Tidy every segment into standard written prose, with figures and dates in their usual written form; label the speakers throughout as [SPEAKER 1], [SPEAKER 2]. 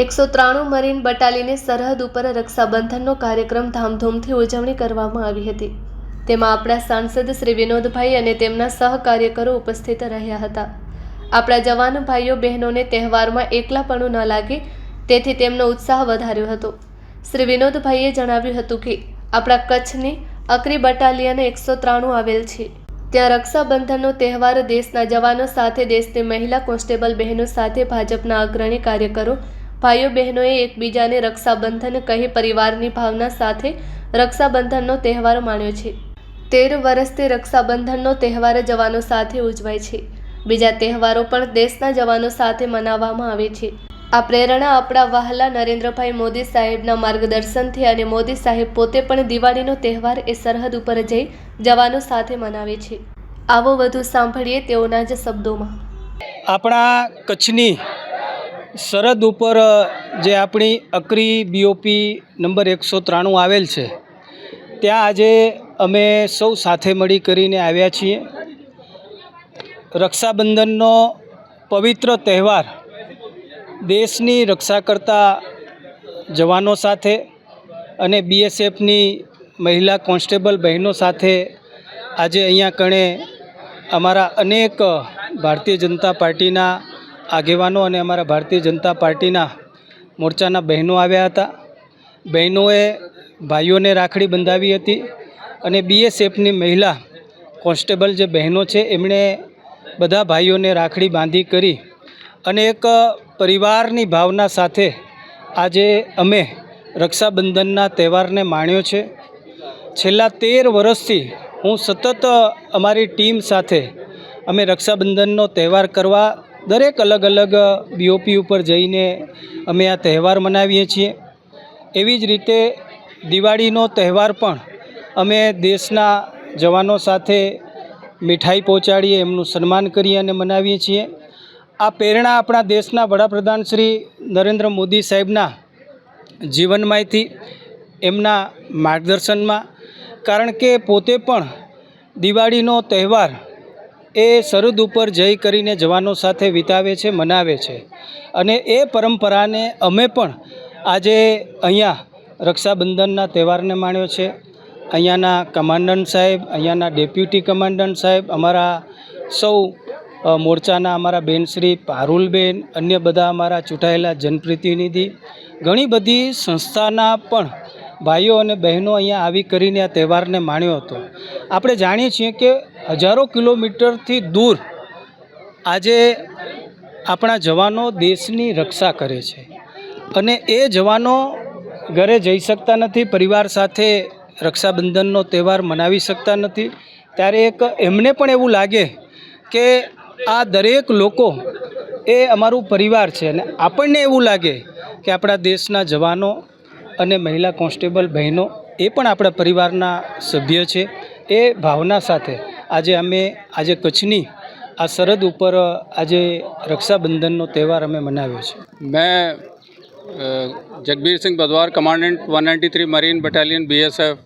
[SPEAKER 1] 193 marine બટાલીયનની સરહદ ઉપર રક્ષાબંધનનો કાર્યક્રમ ધામધૂમથી ઉજવણી કરવામાં આવી હતી। તેમાં આપણા સાંસદ શ્રી વિનોદભાઈ અને તેમના સહકાર્યકરો ઉપસ્થિત રહ્યા હતા। આપણા જવાન ભાઈઓ બહેનોને તહેવારમાં એકલાપણું ન લાગે તેથી તેમનો ઉત્સાહ વધાર્યો હતો। શ્રી વિનોદભાઈએ જણાવ્યું હતું કે આપણા કચ્છની અકરી બટાલિયન 193 આવેલ છે। ત્યાં રક્ષાબંધનનો તહેવાર દેશના જવાનો સાથે દેશની મહિલા કોન્સ્ટેબલ બહેનો સાથે ભાજપના અગ્રણી કાર્યકરો ભાઈઓ બહેનોએ એકબીજાને રક્ષાબંધન કહી પરિવારની ભાવના સાથે રક્ષાબંધનનો તહેવાર માણ્યો છે। 13 વર્ષથી રક્ષાબંધનનો તહેવાર જવાનો સાથે ઉજવાય છે। બીજા તહેવારો પણ દેશના જવાનો સાથે મનાવવામાં આવે છે। આ પ્રેરણા આપણા વહાલા નરેન્દ્રભાઈ મોદી સાહેબના માર્ગદર્શનથી અને મોદી સાહેબ પોતે પણ દિવાળીનો તહેવાર એ સરહદ ઉપર જઈ જવાનો સાથે મનાવે છે। આવો વધુ સાંભળીએ તેઓના જ શબ્દોમાં।
[SPEAKER 2] આપણા કચ્છની સરહદ ઉપર જે આપણી અકરી બીઓપી નંબર 193 આવેલ છે, ત્યાં આજે અમે સૌ સાથે મળી કરીને આવ્યા છીએ। રક્ષાબંધનનો પવિત્ર તહેવાર દેશની રક્ષા કરતા જવાનો સાથે અને બીએસએફની મહિલા કોન્સ્ટેબલ બહેનો સાથે આજે અહીંયા કણે અમારા અનેક ભારતીય જનતા પાર્ટીના આગેવાનો અને અમારા ભારતીય જનતા પાર્ટીના મોરચાના બહેનો આવ્યા હતા। બહેનોએ ભાઈઓને રાખડી બંધાવી હતી અને બીએસએફની મહિલા કોન્સ્ટેબલ જે બહેનો છે એમણે બધા ભાઈઓને રાખડી બાંધી કરી અને એક પરિવારની ભાવના સાથે આજે અમે રક્ષાબંધનના તહેવારને માણ્યો છે। છેલ્લા 13 વર્ષથી હું સતત અમારી ટીમ સાથે અમે રક્ષાબંધનનો તહેવાર કરવા દરેક અલગ અલગ બીઓપી ઉપર જઈને અમે આ તહેવાર મનાવીએ છીએ। એવી જ રીતે દિવાળીનો તહેવાર પણ અમે દેશના જવાનો સાથે મીઠાઈ પહોંચાડીએ, એમનું સન્માન કરીએ અને મનાવીએ છીએ। આ પ્રેરણા આપણા દેશના વડાપ્રધાન શ્રી નરેન્દ્ર મોદી સાહેબના જીવનમાંથી, એમના માર્ગદર્શનમાં, કારણ કે પોતે પણ દિવાળીનો તહેવાર એ સરહદ ઉપર જઈ કરીને જવાનો સાથે વિતાવે છે, મનાવે છે અને એ પરંપરાને અમે પણ આજે અહીંયા રક્ષાબંધનના તહેવારને માણ્યો છે। અહીંયાના કમાન્ડન્ટ સાહેબ, અહીંયાના ડેપ્યુટી કમાન્ડન્ટ સાહેબ, અમારા સૌ મોરચાના અમારા બેનશ્રી પારુલબેન, અન્ય બધા અમારા ચૂંટાયેલા જનપ્રતિનિધિ, ઘણી બધી સંસ્થાના પણ ભાઈઓ અને બહેનો અહીંયા આવી કરીને આ તહેવારને માણ્યો હતો। આપણે જાણીએ છીએ કે હજારો કિલોમીટરથી દૂર આજે આપણા જવાનો દેશની રક્ષા કરે છે અને એ જવાનો ઘરે જઈ શકતા નથી, પરિવાર સાથે રક્ષાબંધનનો તહેવાર મનાવી શકતા નથી। ત્યારે એક એમને પણ એવું લાગે કે આ દરેક લોકો એ અમારું પરિવાર છે અને આપણને એવું લાગે કે આપણા દેશના જવાનો અને મહિલા કોન્સ્ટેબલ બહેનો એ પણ આપણા પરિવારના સભ્ય છે। એ ભાવના સાથે આજે કચ્છની આ સરહદ ઉપર આજે રક્ષાબંધનનો તહેવાર અમે મનાવ્યો છે।
[SPEAKER 3] मैं Jagbir Singh Badwar, commandant 193 marine battalion BSF,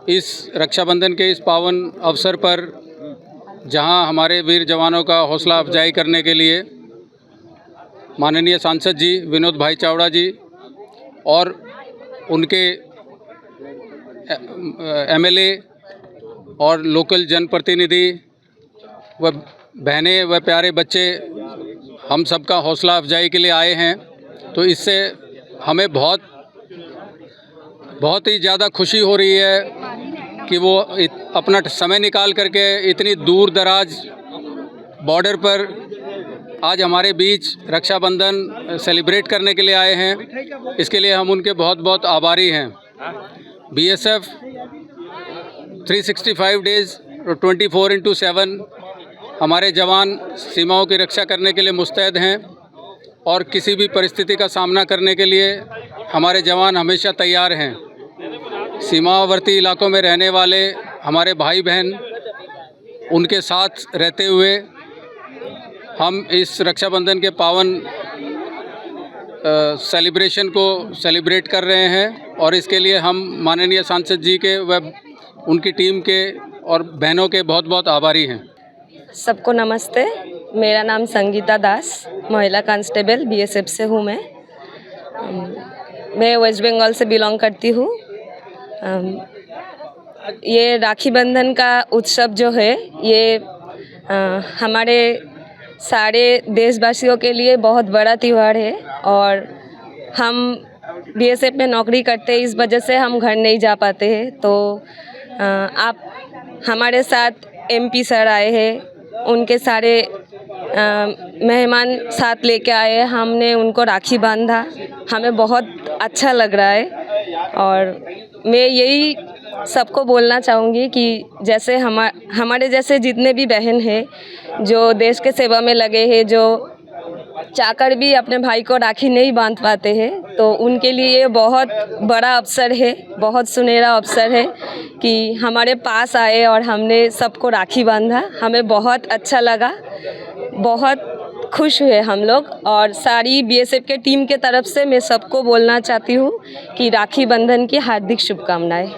[SPEAKER 3] इस रक्षाबंधन के इस पावन अवसर पर जहां हमारे वीर जवानों का हौसला अफजाई करने के लिए माननीय सांसद जी विनोद भाई चावड़ा जी और उनके एमएलए और लोकल जनप्रतिनिधि व बहनें व प्यारे बच्चे हम सबका हौसला अफजाई के लिए आए हैं, तो इससे हमें बहुत ही ज़्यादा खुशी हो रही है कि वो अपना समय निकाल करके इतनी दूर दराज बॉर्डर पर आज हमारे बीच रक्षाबंधन सेलिब्रेट करने के लिए आए हैं। इसके लिए हम उनके बहुत बहुत आभारी हैं। बीएसएफ 365 डेज़ 24/7 हमारे जवान सीमाओं की रक्षा करने के लिए मुस्तैद हैं और किसी भी परिस्थिति का सामना करने के लिए हमारे जवान हमेशा तैयार हैं। सीमावर्ती इलाकों में रहने वाले हमारे भाई बहन, उनके साथ रहते हुए हम इस रक्षाबंधन के पावन सेलिब्रेशन को सेलिब्रेट कर रहे हैं और इसके लिए हम माननीय सांसद जी के व उनकी टीम के और बहनों के बहुत बहुत आभारी हैं।
[SPEAKER 4] सबको नमस्ते। मेरा नाम संगीता दास, महिला कांस्टेबल बीएसएफ से हूँ मैं वेस्ट बंगाल से बिलोंग करती हूँ। ये राखी बंधन का उत्सव जो है ये हमारे सारे देशवासियों के लिए बहुत बड़ा त्यौहार है और हम बीएसएफ में नौकरी करते हैं, इस वजह से हम घर नहीं जा पाते हैं। तो आप हमारे साथ एमपी सर आए हैं, उनके सारे मेहमान साथ लेके आए हैं, हमने उनको राखी बांधा, हमें बहुत अच्छा लग रहा है। और मैं यही सबको बोलना चाहूँगी कि जैसे हमारे जैसे जितने भी बहन हैं जो देश के सेवा में लगे हैं, जो चाहकर भी अपने भाई को राखी नहीं बांध पाते हैं, तो उनके लिए ये बहुत बड़ा अवसर है, बहुत सुनहरा अवसर है कि हमारे पास आए और हमने सबको राखी बांधा। हमें बहुत अच्छा लगा, बहुत खुश हुए हम लोग। और सारी बीएसएफ के टीम के तरफ से मैं सबको बोलना चाहती हूँ कि राखी बंधन की हार्दिक शुभकामनाएं।